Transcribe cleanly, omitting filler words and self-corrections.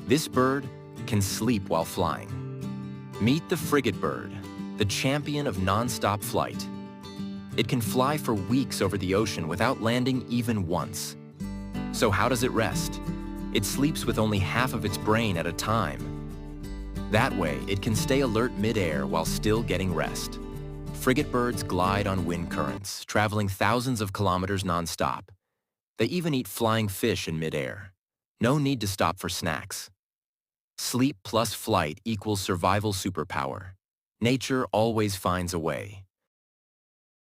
This bird can sleep while flying. Meet the Frigatebird, the champion of non-stop flight. It can fly for weeks over the ocean without landing even once. So how does it rest? It sleeps with only half of its brain at a time. That way, it can stay alert mid-air while still getting rest. Frigatebirds glide on wind currents, traveling thousands of kilometers non-stop. They even eat flying fish in mid-air. No need to stop for snacks. Sleep plus flight equals survival superpower. Nature always finds a way.